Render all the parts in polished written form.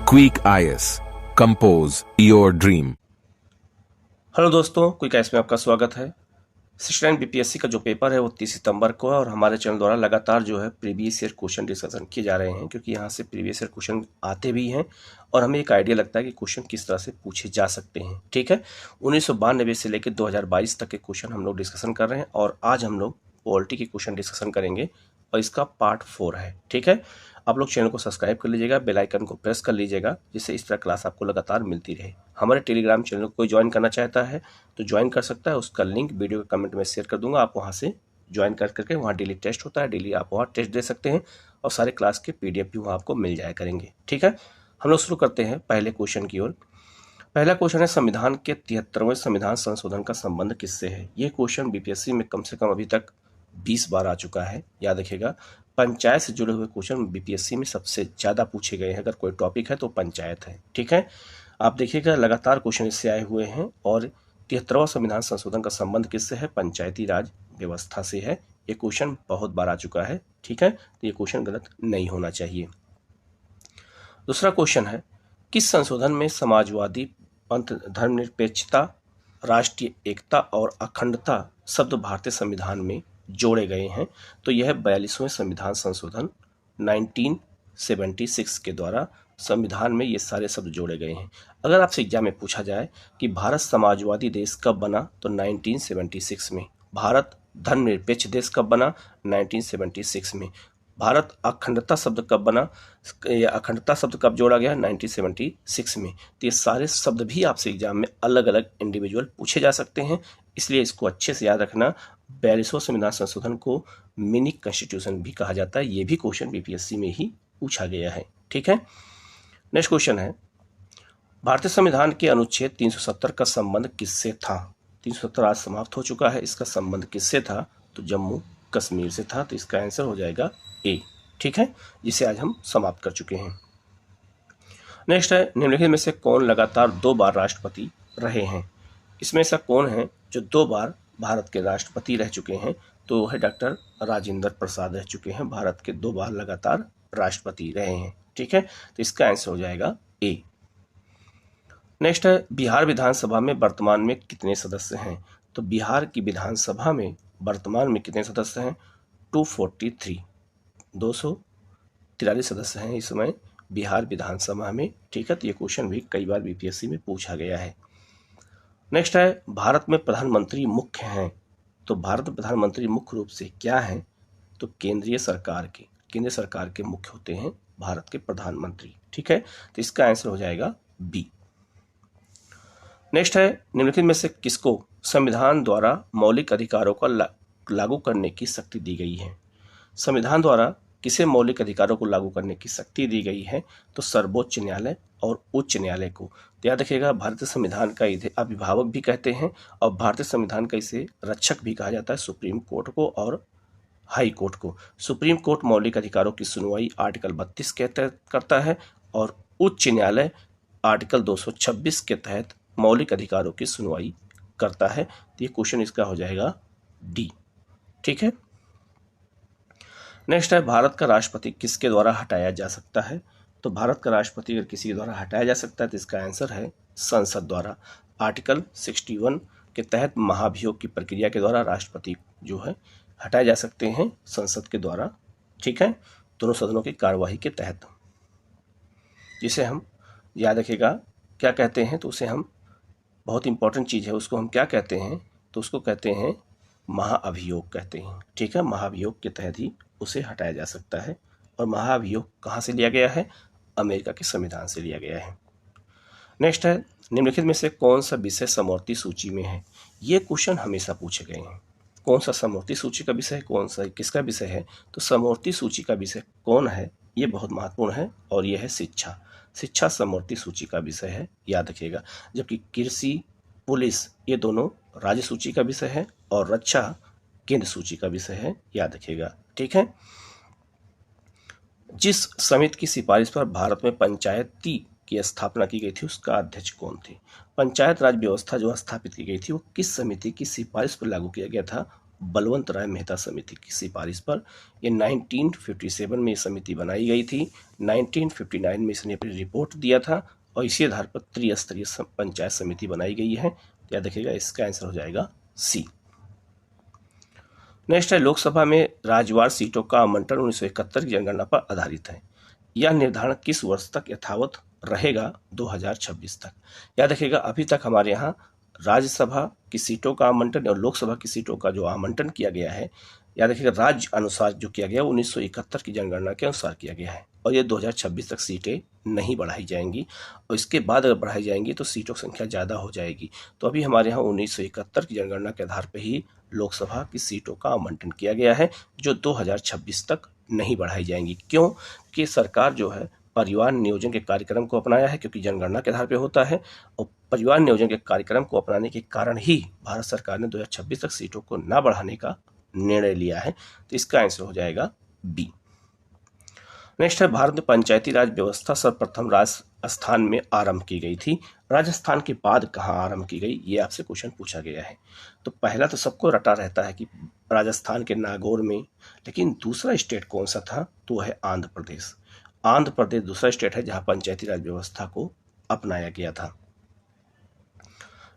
Quick IS. Compose your dream. Hello दोस्तों, quick ice में आपका स्वागत है। 69 बीपीएससी का जो पेपर है वो 30 सितंबर को है और हमारे चैनल द्वारा लगातार जो है प्रीवियस ईयर क्वेश्चन डिस्कशन किए जा रहे हैं, क्योंकि यहाँ से प्रीवियस ईयर क्वेश्चन आते भी हैं और हमें एक आइडिया लगता है कि क्वेश्चन किस तरह से पूछे जा सकते हैं। ठीक है, 1992 से लेकर 2022 तक के क्वेश्चन हम लोग डिस्कशन कर रहे हैं और आज हम लोग पॉलिटी के क्वेश्चन डिस्कशन करेंगे और इसका पार्ट 4 है। ठीक है, आप लोग चैनल को सब्सक्राइब कर लीजिएगा, बेल आइकन को प्रेस कर लीजिएगा, जिससे इस तरह क्लास आपको लगातार मिलती रहे। हमारे टेलीग्राम चैनल को कोई ज्वाइन करना चाहता है तो ज्वाइन कर सकता है, उसका लिंक वीडियो के कमेंट में शेयर कर दूंगा। आप वहां से ज्वाइन कर करके वहाँ डेली टेस्ट होता है, डेली आप वहाँ टेस्ट दे सकते हैं और सारे क्लास के पीडीएफ भी वहाँ आपको मिल जाया करेंगे। ठीक है, हम लोग शुरू करते हैं पहले क्वेश्चन की ओर। पहला क्वेश्चन है, संविधान के 73वें संविधान संशोधन का संबंध किससे है। ये क्वेश्चन बीपीएससी में कम से कम अभी तक 20 बार आ चुका है, याद रखिएगा। पंचायत से जुड़े हुए क्वेश्चन बीपीएससी में सबसे ज़्यादा पूछे गए हैं। अगर कोई टॉपिक है तो पंचायत है। ठीक है, आप देखिएगा लगातार क्वेश्चन इससे आए हुए हैं और 73वां संविधान संशोधन का संबंध किससे है, पंचायती राज व्यवस्था से है। ये क्वेश्चन बहुत बार आ चुका है। ठीक है, तो ये क्वेश्चन गलत नहीं होना चाहिए। दूसरा क्वेश्चन है, किस संशोधन में समाजवादी पंथ, धर्मनिरपेक्षता, राष्ट्रीय एकता और अखंडता शब्द भारतीय संविधान में जोड़े गए हैं। तो यह 42वें संविधान संशोधन 1976 के द्वारा संविधान में ये सारे शब्द जोड़े गए हैं। अगर आपसे एग्जाम में पूछा जाए कि भारत समाजवादी देश कब बना, तो 1976 में। भारत धर्मनिरपेक्ष देश कब बना, 1976 में। भारत अखंडता शब्द कब बना, या अखंडता शब्द कब जोड़ा गया, 1976 में। तो ये सारे शब्द भी आपसे एग्जाम में अलग अलग इंडिविजुअल पूछे जा सकते हैं, इसलिए इसको अच्छे से याद रखना। 42वां संविधान संशोधन को मिनी कॉन्स्टिट्यूशन भी कहा जाता है। ये भी क्वेश्चन बीपीएससी में ही पूछा गया है। ठीक है, नेक्स्ट क्वेश्चन है, भारतीय संविधान के अनुच्छेद 370 का संबंध किससे था। 370 आज समाप्त हो चुका है, इसका संबंध किससे था, तो जम्मू कश्मीर से था। तो इसका आंसर हो जाएगा ए। ठीक है, जिसे आज हम समाप्त कर चुके हैं। नेक्स्ट है, निम्नलिखित में से कौन लगातार 2 बार राष्ट्रपति रहे हैं। इसमें से कौन है जो 2 बार भारत के राष्ट्रपति रह चुके हैं, तो है डॉक्टर राजेंद्र प्रसाद रह चुके हैं, भारत के 2 बार लगातार राष्ट्रपति रहे हैं। ठीक है, तो इसका आंसर हो जाएगा ए। नेक्स्ट है, बिहार विधानसभा में वर्तमान में कितने सदस्य हैं। तो बिहार की विधानसभा में वर्तमान में कितने सदस्य हैं, 243, 243 सदस्य हैं इस समय बिहार विधानसभा में। ठीक है, तो ये क्वेश्चन भी कई बार बीपीएससी में पूछा गया है। नेक्स्ट है, भारत में प्रधानमंत्री मुख्य हैं। तो भारत में प्रधानमंत्री मुख्य रूप से क्या हैं, तो केंद्र सरकार के मुख्य होते हैं भारत के प्रधानमंत्री। ठीक है, तो इसका आंसर हो जाएगा बी। नेक्स्ट है, निम्नलिखित में से किसको संविधान द्वारा मौलिक अधिकारों को लागू करने की शक्ति दी गई है। संविधान द्वारा किसे मौलिक अधिकारों को लागू करने की शक्ति दी गई है, तो सर्वोच्च न्यायालय और उच्च न्यायालय को। तो याद रखिएगा, भारतीय संविधान का इसे अभिभावक भी कहते हैं और भारतीय संविधान का इसे रक्षक भी कहा जाता है, सुप्रीम कोर्ट को और हाई कोर्ट को। सुप्रीम कोर्ट मौलिक अधिकारों की सुनवाई आर्टिकल 32 के तहत करता है और उच्च न्यायालय आर्टिकल 226 के तहत मौलिक अधिकारों की सुनवाई करता है। तो ये क्वेश्चन इसका हो जाएगा डी। ठीक है, नेक्स्ट है, भारत का राष्ट्रपति किसके द्वारा हटाया जा सकता है। तो भारत का राष्ट्रपति अगर किसी के द्वारा हटाया जा सकता है तो इसका आंसर है संसद द्वारा। आर्टिकल 61 के तहत महाभियोग की प्रक्रिया के द्वारा राष्ट्रपति जो है हटाए जा सकते हैं संसद के द्वारा। ठीक है, दोनों सदनों की कार्यवाही के तहत, जिसे हम याद रखिएगा क्या कहते हैं, तो उसे हम, बहुत इंपॉर्टेंट चीज़ है, उसको हम क्या कहते हैं, तो उसको कहते हैं महाअभियोग कहते हैं। ठीक है, महाभियोग के तहत ही उसे हटाया जा सकता है और महाअभियोग कहाँ से लिया गया है, अमेरिका के संविधान से लिया गया है। नेक्स्ट है, निम्नलिखित में से कौन सा विषय समवर्ती सूची में है। ये क्वेश्चन हमेशा पूछे गए हैं, कौन सा समवर्ती सूची का विषय है, कौन सा किसका विषय है। तो समवर्ती सूची का विषय कौन है, ये बहुत महत्वपूर्ण है और यह है शिक्षा। शिक्षा समवर्ती सूची का विषय है, याद रखिएगा। जबकि कृषि, पुलिस, ये दोनों राज्य सूची का विषय है और रक्षा केंद्र सूची का विषय है, याद रखिएगा। ठीक है, जिस समिति की सिफारिश पर भारत में पंचायती की स्थापना की गई थी उसका अध्यक्ष कौन थे। पंचायत राज व्यवस्था जो स्थापित की गई थी वो किस समिति की सिफारिश पर लागू किया गया था, बलवंत राय मेहता समिति की सिफारिश पर। ये 1957 में ये समिति बनाई गई थी। 1959 में इसने अपनी रिपोर्ट दिया था और इसी आधार पर त्रिस्तरीय पंचायत समिति बनाई गई है। याद रखिएगा, इसका आंसर हो जाएगा सी। नेक्स्ट है, लोकसभा में राज्यवार सीटों का आवंटन 1971 की जनगणना पर आधारित है। यह निर्धारण किस वर्ष तक यथावत रहेगा? 2026 तक। याद रखिएगा, अभी तक हमारे यहाँ राज्यसभा की सीटों का आवंटन और लोकसभा की सीटों का जो आवंटन किया गया है, याद रखिएगा राज्य अनुसार जो किया गया 1971 की जनगणना के अनुसार किया गया है और ये 2026 तक सीटें नहीं बढ़ाई जाएंगी और इसके बाद अगर बढ़ाई जाएंगी तो सीटों की संख्या ज़्यादा हो जाएगी। तो अभी हमारे यहाँ 1971 की जनगणना के आधार पर ही लोकसभा की सीटों का आवंटन किया गया है जो 2026 तक नहीं बढ़ाई जाएंगी। क्यों? कि सरकार जो है परिवार नियोजन के कार्यक्रम को अपनाया है, क्योंकि जनगणना के आधार पर होता है और परिवार नियोजन के कार्यक्रम को अपनाने के कारण ही भारत सरकार ने 2026 तक सीटों को न बढ़ाने का निर्णय लिया है। तो इसका आंसर हो जाएगा बी। नेक्स्ट है, भारत में पंचायती राज व्यवस्था सर्वप्रथम राजस्थान में आरंभ की गई थी। राजस्थान के बाद कहाँ आरंभ की गई, ये आपसे क्वेश्चन पूछा गया है। तो पहला तो सबको रटा रहता है कि राजस्थान के नागौर में, लेकिन दूसरा स्टेट कौन सा था? तो वह है आंध्र प्रदेश। आंध्र प्रदेश दूसरा स्टेट है जहाँ पंचायती राज व्यवस्था को अपनाया गया था।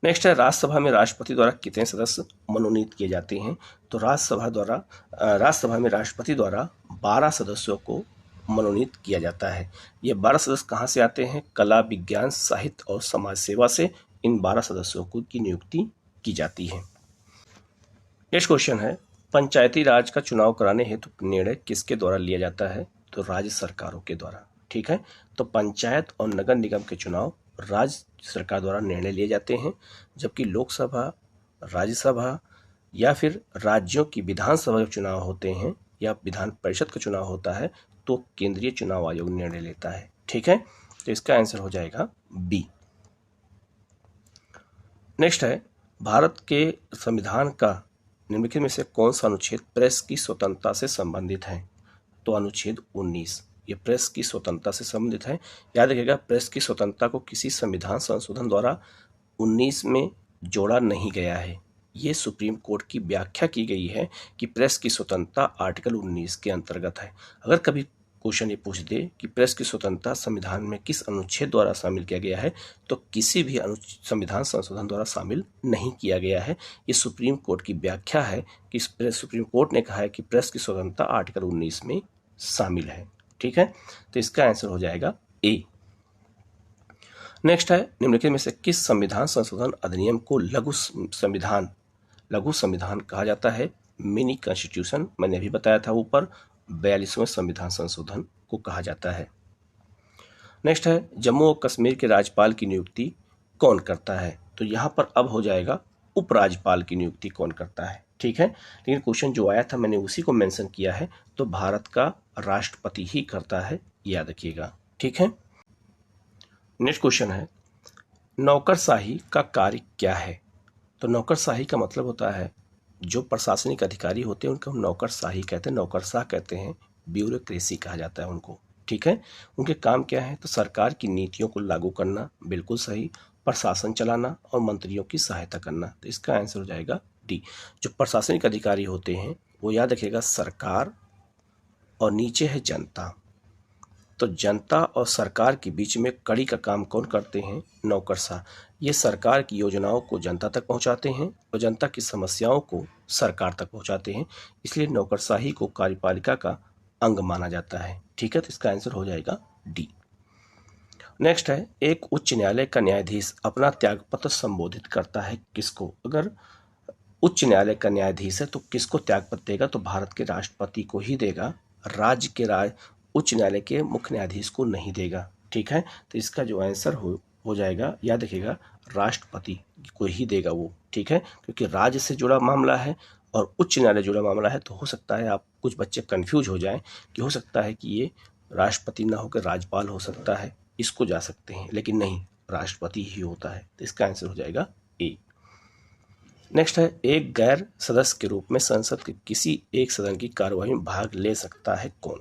नेक्स्ट है, राज्यसभा में राष्ट्रपति द्वारा कितने सदस्य मनोनीत किए जाते हैं? तो राज्यसभा में राष्ट्रपति द्वारा 12 सदस्यों को मनोनीत किया जाता है। ये 12 सदस्य कहाँ से आते हैं? कला, विज्ञान, साहित्य और समाज सेवा से इन 12 सदस्यों की नियुक्ति की जाती है। नेक्स्ट क्वेश्चन है, पंचायती राज का चुनाव कराने हेतु निर्णय किसके द्वारा लिया जाता है? तो राज्य सरकारों के द्वारा। ठीक है, तो पंचायत और नगर निगम के चुनाव राज्य सरकार द्वारा निर्णय लिए जाते हैं, जबकि लोकसभा, राज्यसभा या फिर राज्यों की विधानसभा चुनाव होते हैं या विधान परिषद का चुनाव होता है तो केंद्रीय चुनाव आयोग निर्णय लेता है। ठीक है, तो इसका आंसर हो जाएगा बी। नेक्स्ट है, भारत के संविधान का निम्नलिखित में से कौन सा अनुच्छेद प्रेस की स्वतंत्रता से संबंधित है? तो अनुच्छेद 19 ये प्रेस की स्वतंत्रता से संबंधित है। याद रखिएगा, प्रेस की स्वतंत्रता को किसी संविधान संशोधन द्वारा 19 में जोड़ा नहीं गया है। ये सुप्रीम कोर्ट की व्याख्या की गई है कि प्रेस की स्वतंत्रता आर्टिकल 19 के अंतर्गत है। अगर कभी क्वेश्चन ये पूछ दे कि प्रेस की स्वतंत्रता संविधान में किस अनुच्छेद द्वारा शामिल किया गया है, तो किसी भी संविधान संशोधन द्वारा शामिल नहीं किया गया है। ये सुप्रीम कोर्ट की व्याख्या है कि सुप्रीम कोर्ट ने कहा है कि प्रेस की स्वतंत्रता आर्टिकल 19 में शामिल है। ठीक है, तो इसका आंसर हो जाएगा ए। नेक्स्ट है, निम्नलिखित में से किस संविधान संशोधन अधिनियम को लघु संविधान कहा जाता है? मिनी कॉन्स्टिट्यूशन, मैंने अभी बताया था ऊपर, 42वें संविधान संशोधन को कहा जाता है। नेक्स्ट है, जम्मू और कश्मीर के राज्यपाल की नियुक्ति कौन करता है? तो यहाँ पर अब हो जाएगा उपराज्यपाल की नियुक्ति कौन करता है। ठीक है, लेकिन क्वेश्चन जो आया था मैंने उसी को मेंशन किया है, तो भारत का राष्ट्रपति ही करता है, याद रखिएगा। ठीक है, नेक्स्ट क्वेश्चन है, नौकरशाही का कार्य क्या है? तो नौकरशाही का मतलब होता है जो प्रशासनिक अधिकारी होते हैं उनको हम नौकरशाही कहते हैं, नौकरशाह कहते हैं, ब्यूरोक्रेसी कहा जाता है उनको। ठीक है, उनके काम क्या है? तो सरकार की नीतियों को लागू करना, बिल्कुल सही, प्रशासन चलाना और मंत्रियों की सहायता करना। तो इसका आंसर हो जाएगा डी। जो प्रशासनिक अधिकारी होते हैं वो याद रखिएगा सरकार और नीचे है जनता, तो जनता और सरकार के बीच में कड़ी का काम कौन करते हैं? नौकरशाह। ये सरकार की योजनाओं को जनता तक पहुंचाते हैं और जनता की समस्याओं को सरकार तक पहुंचाते हैं, इसलिए नौकरशाही को कार्यपालिका का अंग माना जाता है। ठीक है, तो इसका आंसर हो जाएगा डी। नेक्स्ट है, एक उच्च न्यायालय का न्यायाधीश अपना त्यागपत्र संबोधित करता है किसको? अगर उच्च न्यायालय का न्यायाधीश है तो किसको त्यागपत्र देगा? तो भारत के राष्ट्रपति को ही देगा, राज्य के उच्च न्यायालय के मुख्य न्यायाधीश को नहीं देगा। ठीक है, तो इसका जो आंसर हो जाएगा, याद रखिएगा, राष्ट्रपति को ही देगा वो। ठीक है, क्योंकि राज्य से जुड़ा मामला है और उच्च न्यायालय जुड़ा मामला है, तो हो सकता है आप कुछ बच्चे कंफ्यूज हो जाएं कि हो सकता है कि ये राष्ट्रपति ना होकर राज्यपाल हो सकता है, इसको जा सकते हैं, लेकिन नहीं, राष्ट्रपति ही होता है। तो इसका आंसर हो जाएगा ए। नेक्स्ट है, एक गैर सदस्य के रूप में संसद के किसी एक सदन की कार्यवाही में भाग ले सकता है कौन?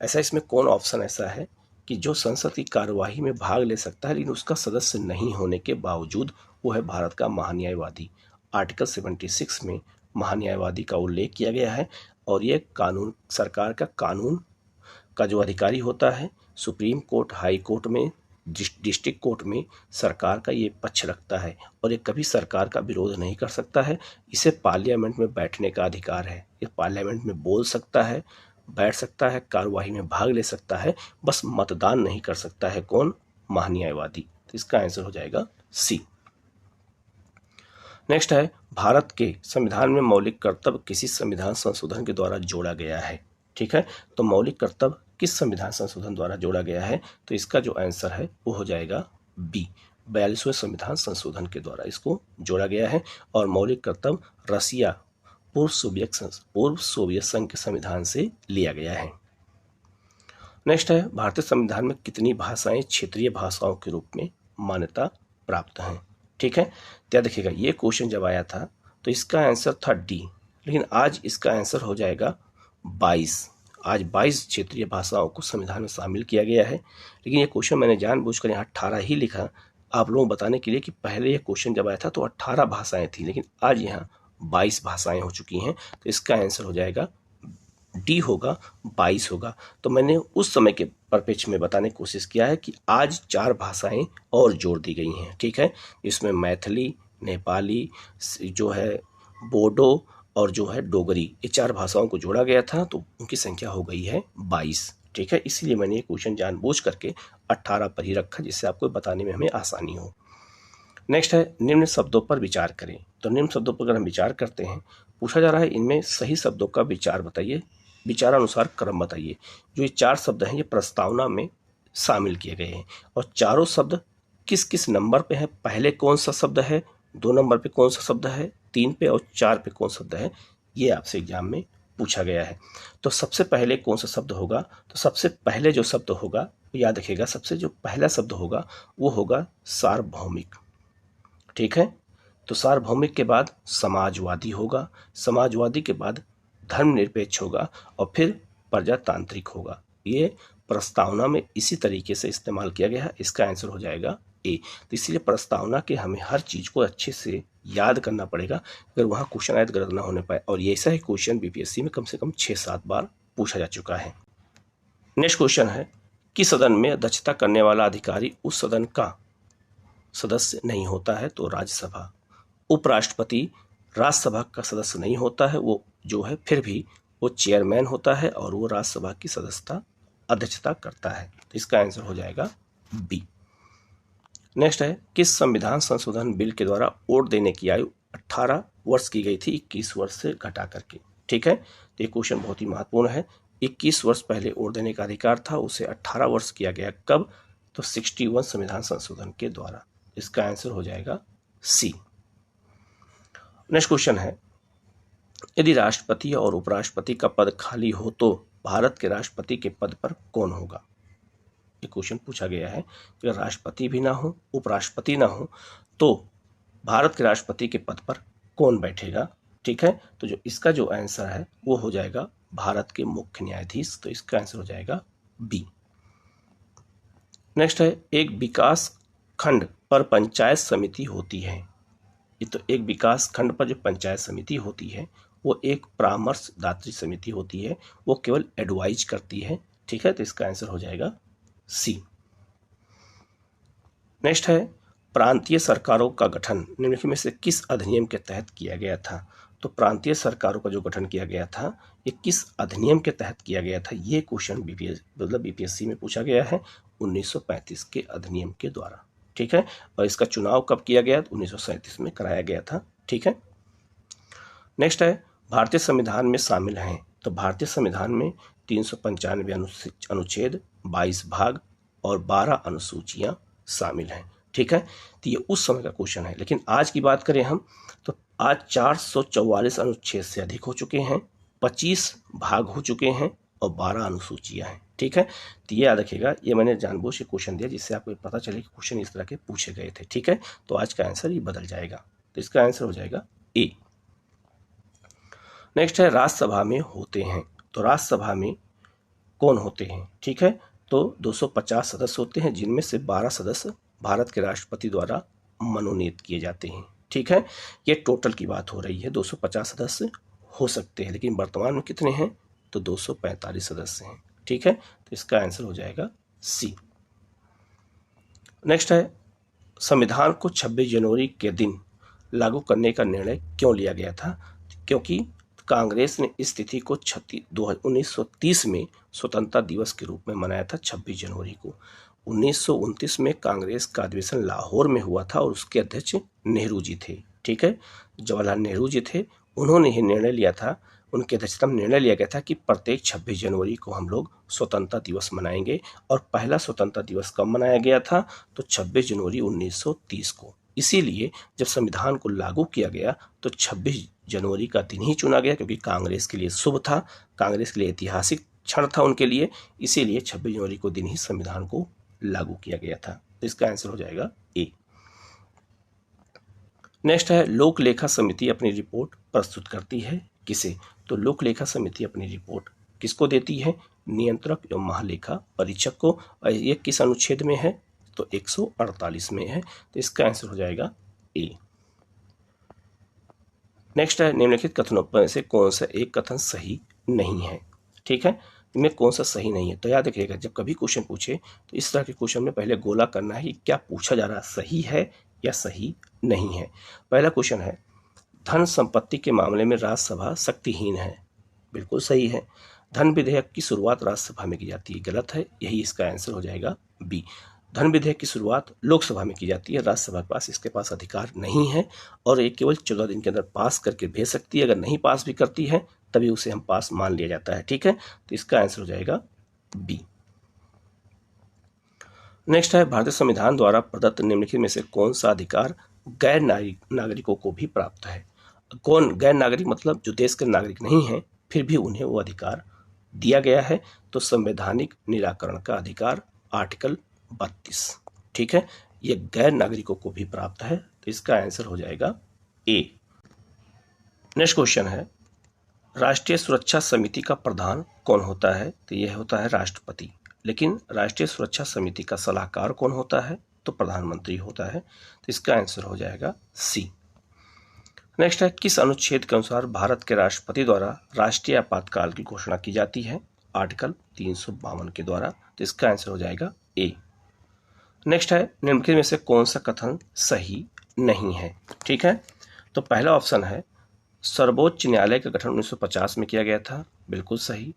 ऐसा इसमें कौन ऑप्शन ऐसा है कि जो संसद की कार्यवाही में भाग ले सकता है लेकिन उसका सदस्य नहीं होने के बावजूद वो है भारत का महान्यायवादी। आर्टिकल 76 में महान्यायवादी का उल्लेख किया गया है और ये कानून, सरकार का कानून का जो अधिकारी होता है, सुप्रीम कोर्ट, हाई कोर्ट में, डिस्ट्रिक्ट कोर्ट में सरकार का ये पक्ष रखता है और ये कभी सरकार का विरोध नहीं कर सकता है। इसे पार्लियामेंट में बैठने का अधिकार है, ये पार्लियामेंट में बोल सकता है, बैठ सकता है, कार्यवाही में भाग ले सकता है, बस मतदान नहीं कर सकता है। कौन? महान्यायवादी। तो इसका आंसर हो जाएगा सी। नेक्स्ट है, भारत के संविधान में मौलिक कर्तव्य किसी संविधान संशोधन के द्वारा जोड़ा गया है। ठीक है, तो मौलिक कर्तव्य किस संविधान संशोधन द्वारा जोड़ा गया है? तो इसका जो आंसर है वो हो जाएगा बी, 42वें संविधान संशोधन के द्वारा इसको जोड़ा गया है। और मौलिक कर्तव्य रसिया, पूर्व सोवियत संघ के संविधान से लिया गया है। नेक्स्ट है, भारतीय संविधान में कितनी भाषाएं क्षेत्रीय भाषाओं के रूप में मान्यता प्राप्त हैं? ठीक है, क्या देखिएगा, ये क्वेश्चन जब आया था तो इसका आंसर था डी, लेकिन आज इसका आंसर हो जाएगा 22। आज 22 क्षेत्रीय भाषाओं को संविधान में शामिल किया गया है। लेकिन ये क्वेश्चन मैंने जानबूझकर यहाँ 18 ही लिखा आप लोगों को बताने के लिए कि पहले ये क्वेश्चन जब आया था तो 18 भाषाएं थी, लेकिन आज यहाँ 22 भाषाएं हो चुकी हैं। तो इसका आंसर हो जाएगा डी, होगा 22 होगा। तो मैंने उस समय के परिप्रेक्ष्य में बताने की कोशिश किया है कि आज 4 भाषाएं और जोड़ दी गई हैं। ठीक है, इसमें मैथिली, नेपाली, जो है बोडो और जो है डोगरी, ये 4 भाषाओं को जोड़ा गया था, तो उनकी संख्या हो गई है 22। ठीक है, इसीलिए मैंने ये क्वेश्चन जानबूझ करके 18 पर ही रखा, जिससे आपको बताने में हमें आसानी हो। नेक्स्ट है, निम्न शब्दों पर विचार करें। तो निम्न शब्दों पर अगर हम विचार करते हैं, पूछा जा रहा है इनमें सही शब्दों का विचार बताइए, विचारानुसार क्रम बताइए। जो ये 4 शब्द हैं ये प्रस्तावना में शामिल किए गए हैं और चारों शब्द किस किस नंबर पे है, पहले कौन सा शब्द है, 2 नंबर पे कौन सा शब्द है, 3 पे और 4 पे कौन शब्द है, ये आपसे एग्जाम में पूछा गया है। तो सबसे पहले कौन सा शब्द होगा? तो सबसे पहले जो शब्द होगा, याद रखिएगा, सबसे जो पहला शब्द होगा वो होगा सार्वभौमिक। ठीक है, तो सार्वभौमिक के बाद समाजवादी होगा, समाजवादी के बाद धर्मनिरपेक्ष होगा और फिर प्रजातांत्रिक होगा। ये प्रस्तावना में इसी तरीके से इस्तेमाल किया गया है। इसका आंसर हो जाएगा ए। तो इसलिए प्रस्तावना के हमें हर चीज़ को अच्छे से याद करना पड़ेगा, अगर वहाँ क्वेश्चन आयत गलत ना होने पाए। और ये ऐसा ही क्वेश्चन बीपीएससी में कम से कम 6-7 बार पूछा जा चुका है। नेक्स्ट क्वेश्चन है, किस सदन में अध्यक्षता करने वाला अधिकारी उस सदन का सदस्य नहीं होता है? तो राज्यसभा। उपराष्ट्रपति राज्यसभा का सदस्य नहीं होता है, वो जो है फिर भी वो चेयरमैन होता है और वो राज्यसभा की सदस्यता अध्यक्षता करता है। तो इसका आंसर हो जाएगा बी। नेक्स्ट है, किस संविधान संशोधन बिल के द्वारा वोट देने की आयु 18 वर्ष की गई थी 21 वर्ष से घटा करके? ठीक है, तो ये क्वेश्चन बहुत ही महत्वपूर्ण है। 21 वर्ष पहले वोट देने का अधिकार था, उसे 18 वर्ष किया गया। कब? तो 61 संविधान संशोधन के द्वारा। इसका आंसर हो जाएगा सी। नेक्स्ट क्वेश्चन है, यदि राष्ट्रपति और उपराष्ट्रपति का पद खाली हो तो भारत के राष्ट्रपति के पद पर कौन होगा? ये क्वेश्चन पूछा गया है कि अगर राष्ट्रपति भी ना हो, उपराष्ट्रपति ना हो, तो भारत के राष्ट्रपति के पद पर कौन बैठेगा? ठीक है, तो जो इसका जो आंसर है वो हो जाएगा भारत के मुख्य न्यायाधीश। तो इसका आंसर हो जाएगा बी। नेक्स्ट है, एक विकास खंड पर पंचायत समिति होती है। ये तो एक विकास खंड पर जो पंचायत समिति होती है वो एक परामर्शदात्री समिति होती है, वो केवल एडवाइज करती है। ठीक है, तो इसका आंसर हो जाएगा सी। नेक्स्ट है, प्रांतीय सरकारों का गठन निम्नलिखित में से किस अधिनियम के तहत किया गया था? तो प्रांतीय सरकारों का जो गठन किया गया था ये किस अधिनियम के तहत किया गया था? ये क्वेश्चन बीपीएससी में पूछा गया है 1935 के अधिनियम के द्वारा। ठीक है, और इसका चुनाव कब किया गया? 1937 में कराया गया था। ठीक है, नेक्स्ट है, भारतीय संविधान में शामिल हैं। तो भारतीय संविधान में 395 अनुच्छेद, 22 भाग और 12 अनुसूचियां शामिल हैं। ठीक है, तो ये उस समय का क्वेश्चन है। लेकिन आज की बात करें हम तो आज 444 अनुच्छेद से अधिक हो चुके हैं, 25 भाग हो चुके हैं और 12 अनुसूचियां हैं। ठीक है, तो ये याद रखिएगा, ये मैंने जानबूझ के क्वेश्चन दिया जिससे आपको पता चले कि क्वेश्चन इस तरह के पूछे गए थे। ठीक है, तो आज का आंसर ये बदल जाएगा। तो इसका आंसर हो जाएगा ए। नेक्स्ट है, राज्यसभा में होते हैं। तो राज्यसभा में कौन होते हैं? ठीक है, तो 250 सदस्य होते हैं, जिनमें से 12 सदस्य भारत के राष्ट्रपति द्वारा मनोनीत किए जाते हैं। ठीक है, ये टोटल की बात हो रही है। 250 सदस्य हो सकते हैं, लेकिन वर्तमान में कितने हैं, तो 245 सदस्य हैं। ठीक है, तो इसका आंसर हो जाएगा सी। नेक्स्ट है, संविधान को 26 जनवरी के दिन लागू करने का निर्णय क्यों लिया गया था? क्योंकि कांग्रेस ने इस तिथि को 1930 में स्वतंत्रता दिवस के रूप में मनाया था 26 जनवरी को। 1929 में कांग्रेस का अधिवेशन लाहौर में हुआ था और उसके अध्यक्ष नेहरू जी थे। ठीक है, जवाहरलाल नेहरू जी थे, उन्होंने यह निर्णय लिया था, उनके अध्यक्षता में निर्णय लिया गया था कि प्रत्येक 26 जनवरी को हम लोग स्वतंत्रता दिवस मनाएंगे। और पहला स्वतंत्रता दिवस कब मनाया गया था, तो 26 जनवरी 1930 को। इसीलिए जब संविधान को लागू किया गया तो 26 जनवरी का दिन ही चुना गया, क्योंकि कांग्रेस के लिए शुभ था, कांग्रेस के लिए ऐतिहासिक क्षण था उनके लिए, इसीलिए 26 जनवरी को दिन ही संविधान को लागू किया गया था। तो इसका आंसर हो जाएगा ए। नेक्स्ट है, लोक लेखा समिति अपनी रिपोर्ट प्रस्तुत करती है किसे? तो लोक लेखा समिति अपनी रिपोर्ट किसको देती है? नियंत्रक एवं महालेखा परीक्षक को। और ये किस अनुच्छेद में है, तो 148 में है। तो इसका आंसर हो जाएगा ए। नेक्स्ट है, निम्नलिखित कथनों में से कौन सा एक कथन सही नहीं है? ठीक है, इनमें कौन सा सही नहीं है? तो याद रखिएगा, जब कभी क्वेश्चन पूछे तो इस तरह के क्वेश्चन में पहले गोला करना है कि क्या पूछा जा रहा है, सही है या सही नहीं है। पहला क्वेश्चन है, धन संपत्ति के मामले में राज्यसभा शक्तिहीन है। बिल्कुल सही है। धन विधेयक की शुरुआत राज्यसभा में की जाती है, गलत है, यही इसका आंसर हो जाएगा बी। धन विधेयक की शुरुआत लोकसभा में की जाती है, राज्यसभा के पास इसके पास अधिकार नहीं है और ये केवल 14 दिन के अंदर पास करके भेज सकती है। अगर नहीं पास भी करती है तभी उसे हम पास मान लिया जाता है। ठीक है, तो इसका आंसर हो जाएगा बी। नेक्स्ट है, भारतीय संविधान द्वारा प्रदत्त निम्नलिखित में से कौन सा अधिकार गैर नागरिकों को भी प्राप्त है? कौन गैर नागरिक, मतलब जो देश के नागरिक नहीं है फिर भी उन्हें वो अधिकार दिया गया है? तो संवैधानिक निराकरण का अधिकार, आर्टिकल 32। ठीक है, ये गैर नागरिकों को भी प्राप्त है, तो इसका आंसर हो जाएगा ए। नेक्स्ट क्वेश्चन है, राष्ट्रीय सुरक्षा समिति का प्रधान कौन होता है? तो यह होता है राष्ट्रपति। लेकिन राष्ट्रीय सुरक्षा समिति का सलाहकार कौन होता है? तो प्रधानमंत्री होता है। तो इसका आंसर हो जाएगा सी। नेक्स्ट है, किस अनुच्छेद के अनुसार भारत के राष्ट्रपति द्वारा राष्ट्रीय आपातकाल की घोषणा की जाती है? आर्टिकल 352 के द्वारा। तो इसका आंसर हो जाएगा ए। नेक्स्ट है, निम्नलिखित में से कौन सा कथन सही नहीं है? ठीक है, तो पहला ऑप्शन है, सर्वोच्च न्यायालय का गठन 1950 में किया गया था। बिल्कुल सही।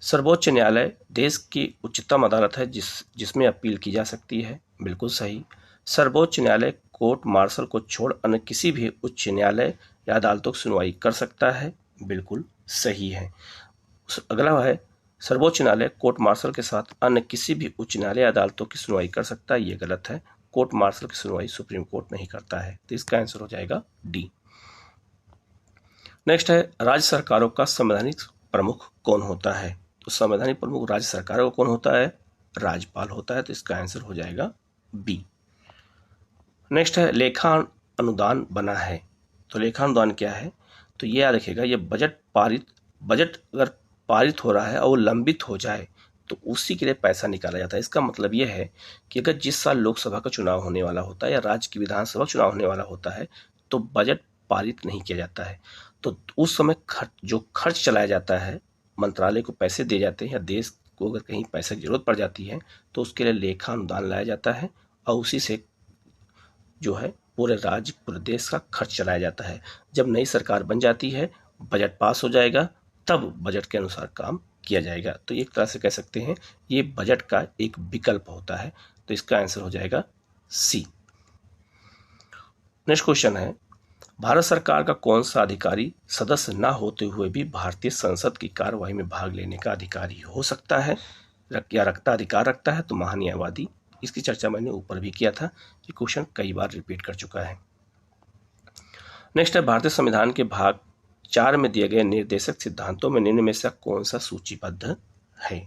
सर्वोच्च न्यायालय देश की उच्चतम अदालत है जिसमें अपील की जा सकती है। बिल्कुल सही। सर्वोच्च न्यायालय कोर्ट मार्शल को छोड़ अन्य किसी भी उच्च न्यायालय या अदालतों की सुनवाई कर सकता है। बिल्कुल सही है। अगला है, सर्वोच्च न्यायालय कोर्ट मार्शल के साथ अन्य किसी भी उच्च न्यायालय या अदालतों की सुनवाई कर सकता है। ये गलत है, कोर्ट मार्शल की सुनवाई सुप्रीम कोर्ट नहीं करता है। तो इसका आंसर हो जाएगा डी। नेक्स्ट है, राज्य सरकारों का संवैधानिक प्रमुख कौन होता है? तो संवैधानिक प्रमुख राज्य सरकारों का कौन होता है? राज्यपाल होता है। तो इसका आंसर हो जाएगा बी। नेक्स्ट है, लेखा अनुदान बना है। तो लेखा अनुदान क्या है? तो ये याद रखिएगा, ये बजट अगर पारित हो रहा है और वो लंबित हो जाए तो उसी के लिए पैसा निकाला जाता है। इसका मतलब ये है कि अगर जिस साल लोकसभा का चुनाव होने वाला होता है या राज्य की विधानसभा चुनाव होने वाला होता है तो बजट पारित नहीं किया जाता है, तो उस समय जो खर्च चलाया जाता है, मंत्रालय को पैसे दिए जाते हैं या देश को अगर कहीं पैसे की जरूरत पड़ जाती है तो उसके लिए लेखा अनुदान लाया जाता है और उसी से जो है पूरे राज्य पूरे देश का खर्च चलाया जाता है। जब नई सरकार बन जाती है, बजट पास हो जाएगा, तब बजट के अनुसार काम किया जाएगा। तो एक तरह से कह सकते हैं ये बजट का एक विकल्प होता है। तो इसका आंसर हो जाएगा सी। नेक्स्ट क्वेश्चन है, भारत सरकार का कौन सा अधिकारी सदस्य न होते हुए भी भारतीय संसद की कार्यवाही में भाग लेने का अधिकारी हो सकता है या अधिकार रखता है? तो महान्यायवादी। इसकी चर्चा मैंने ऊपर भी किया था, ये क्वेश्चन कई बार रिपीट कर चुका है। नेक्स्ट है, भारतीय संविधान के भाग 4 में दिए गए निर्देशक सिद्धांतों में निम्न में से कौन सा सूचीबद्ध है?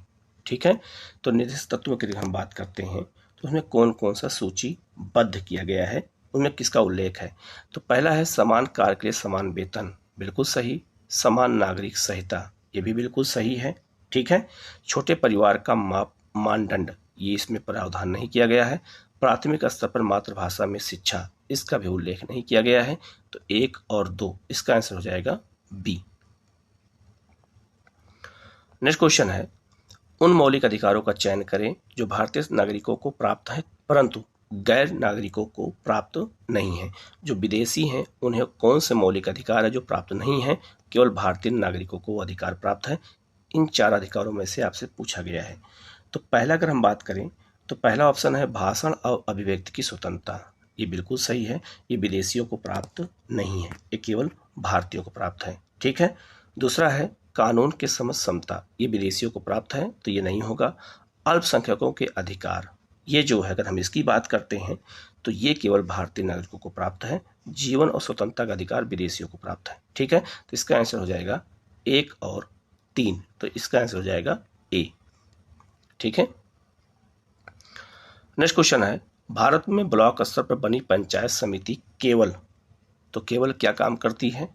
ठीक है, तो निर्देशक तत्वों की हम बात करते हैं तो उसमें कौन कौन सा सूचीबद्ध किया गया है, उनमें किसका उल्लेख है? तो पहला है समान कार्य के लिए समान वेतन। बिल्कुल सही। समान नागरिक संहिता, ये भी बिल्कुल सही है। ठीक है, छोटे परिवार का मानदंड, ये इसमें प्रावधान नहीं किया गया है। प्राथमिक स्तर पर मातृभाषा में शिक्षा, इसका भी उल्लेख नहीं किया गया है। तो 1 और 2 इसका आंसर हो जाएगा बी। नेक्स्ट क्वेश्चन है, उन मौलिक अधिकारों का चयन करें जो भारतीय नागरिकों को प्राप्त है परंतु गैर नागरिकों को प्राप्त नहीं है। जो विदेशी हैं उन्हें कौन से मौलिक अधिकार है जो प्राप्त नहीं है, केवल भारतीय नागरिकों को अधिकार प्राप्त है। इन 4 अधिकारों में से आपसे पूछा गया है। तो पहला अगर हम बात करें तो पहला ऑप्शन है भाषण और अभिव्यक्ति की स्वतंत्रता। ये बिल्कुल सही है, ये विदेशियों को प्राप्त नहीं है, ये केवल भारतीयों को प्राप्त है। ठीक है। दूसरा है कानून के समझ समता, ये विदेशियों को प्राप्त है, तो ये नहीं होगा। अल्पसंख्यकों के अधिकार, ये जो है अगर हम इसकी बात करते हैं तो ये केवल भारतीय नागरिकों को प्राप्त है। जीवन और स्वतंत्रता का अधिकार विदेशियों को प्राप्त है। ठीक है। तो इसका आंसर हो जाएगा 1 और 3, तो इसका आंसर हो जाएगा ए। ठीक है। नेक्स्ट क्वेश्चन है, भारत में ब्लॉक स्तर पर बनी पंचायत समिति केवल, तो केवल क्या काम करती है,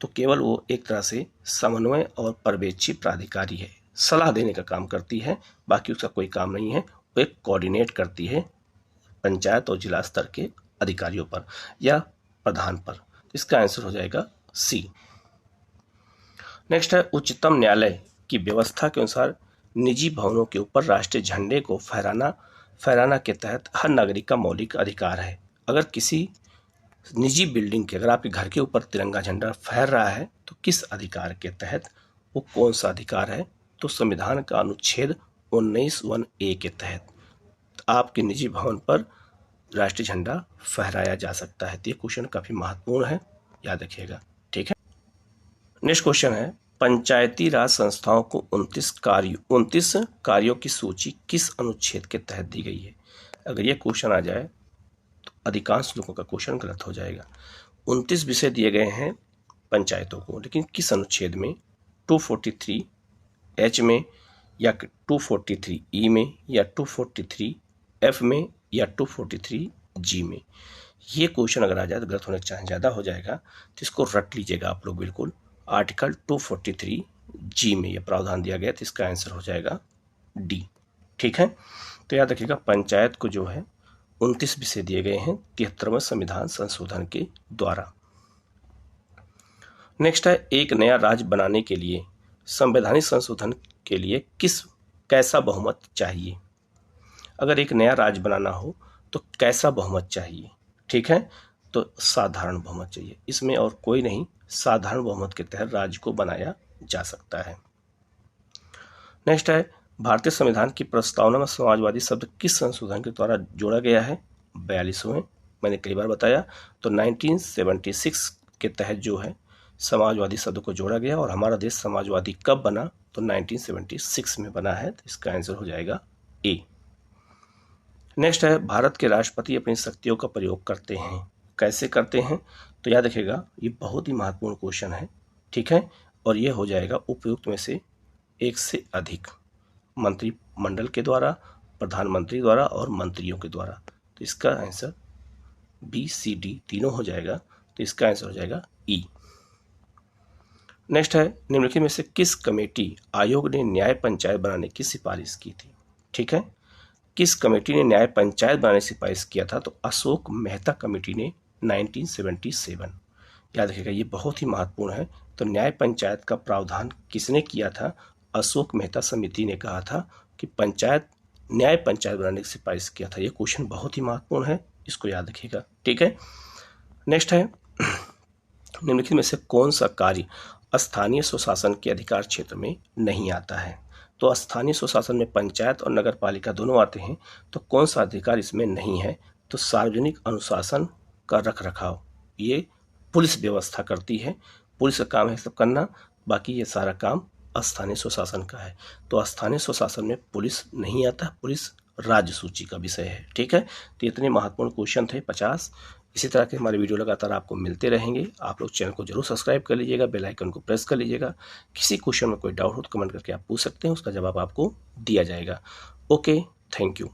तो केवल वो एक तरह से समन्वय और पर्यवेक्षी प्राधिकारी है, सलाह देने का काम करती है, बाकी उसका कोई काम नहीं है। वो एक कोऑर्डिनेट करती है पंचायत और जिला स्तर के अधिकारियों पर या प्रधान पर। इसका आंसर हो जाएगा सी। नेक्स्ट है, उच्चतम न्यायालय की व्यवस्था के अनुसार निजी भवनों के ऊपर राष्ट्रीय झंडे को फहराना के तहत हर नागरिक का मौलिक अधिकार है। अगर किसी निजी बिल्डिंग के, अगर आपके घर के ऊपर तिरंगा झंडा फहर रहा है तो किस अधिकार के तहत, वो कौन सा अधिकार है, तो संविधान का अनुच्छेद 19(1)(a) के तहत आपके निजी भवन पर राष्ट्रीय झंडा फहराया जा सकता है। तो ये क्वेश्चन काफी महत्वपूर्ण है, याद रखिएगा। ठीक है। नेक्स्ट क्वेश्चन है, पंचायती राज संस्थाओं को 29 कार्यों की सूची किस अनुच्छेद के तहत दी गई है। अगर ये क्वेश्चन आ जाए तो अधिकांश लोगों का क्वेश्चन गलत हो जाएगा। 29 विषय दिए गए हैं पंचायतों को, लेकिन किस अनुच्छेद में, 243H में या 243E में या 243F में या 243G में। ये क्वेश्चन अगर आ जाए तो गलत होने का चांस ज़्यादा हो जाएगा, तो इसको रट लीजिएगा आप लोग बिल्कुल। आर्टिकल 243G में ये प्रावधान दिया गया, तो इसका आंसर हो जाएगा डी। ठीक है। तो याद रखिएगा, पंचायत को जो है 29 विषय दिए गए हैं 73वें संविधान संशोधन के द्वारा। नेक्स्ट है, एक नया राज्य बनाने के लिए संवैधानिक संशोधन के लिए कैसा बहुमत चाहिए। अगर एक नया राज्य बनाना हो तो कैसा बहुमत चाहिए। ठीक है। तो साधारण बहुमत चाहिए, इसमें और कोई नहीं, साधारण बहुमत के तहत राज्य को बनाया जा सकता है। नेक्स्ट है, भारतीय संविधान की प्रस्तावना में समाजवादी शब्द किस संशोधन के द्वारा जोड़ा गया है। 42वें, मैंने कई बार बताया, तो 1976 के तहत जो है समाजवादी शब्द को जोड़ा गया। और हमारा देश समाजवादी कब बना, तो 1976 में बना है, तो इसका आंसर हो जाएगा ए। नेक्स्ट है, भारत के राष्ट्रपति अपनी शक्तियों का प्रयोग करते हैं, कैसे करते हैं, तो याद रखिएगा ये बहुत ही महत्वपूर्ण क्वेश्चन है। ठीक है। और ये हो जाएगा उपयुक्त में से एक से अधिक, मंत्रिमंडल के द्वारा, प्रधानमंत्री द्वारा और मंत्रियों के द्वारा। तो इसका आंसर बी सी डी तीनों हो जाएगा, तो इसका आंसर हो जाएगा ई। नेक्स्ट है, निम्नलिखित में से किस कमेटी आयोग ने न्याय पंचायत बनाने की सिफारिश की थी। ठीक है। किस कमेटी ने न्याय पंचायत बनाने की सिफारिश किया था, तो अशोक मेहता कमेटी ने 1977। याद रखिएगा ये बहुत ही महत्वपूर्ण है। तो न्याय पंचायत का प्रावधान किसने किया था, अशोक मेहता समिति ने कहा था कि न्याय पंचायत बनाने की सिफारिश किया था। ये क्वेश्चन बहुत ही महत्वपूर्ण है, इसको याद रखिएगा। ठीक है। नेक्स्ट है, निम्नलिखित में से कौन सा कार्य स्थानीय स्वशासन के अधिकार क्षेत्र में नहीं आता है। तो स्थानीय स्वशासन में पंचायत और नगर पालिका दोनों आते हैं, तो कौन सा अधिकार इसमें नहीं है, तो सार्वजनिक अनुशासन का रखरखाव ये पुलिस व्यवस्था करती है, पुलिस का काम है सब करना, बाकी ये सारा काम स्थानीय स्वशासन का है। तो स्थानीय स्वशासन में पुलिस नहीं आता, पुलिस राज्य सूची का विषय है। ठीक है। तो इतने महत्वपूर्ण क्वेश्चन थे 50। इसी तरह के हमारे वीडियो लगातार आपको मिलते रहेंगे। आप लोग चैनल को जरूर सब्सक्राइब कर लीजिएगा, बेल आइकन को प्रेस कर लीजिएगा। किसी क्वेश्चन में कोई डाउट हो तो कमेंट करके आप पूछ सकते हैं, उसका जवाब आपको दिया जाएगा। Okay, thank you.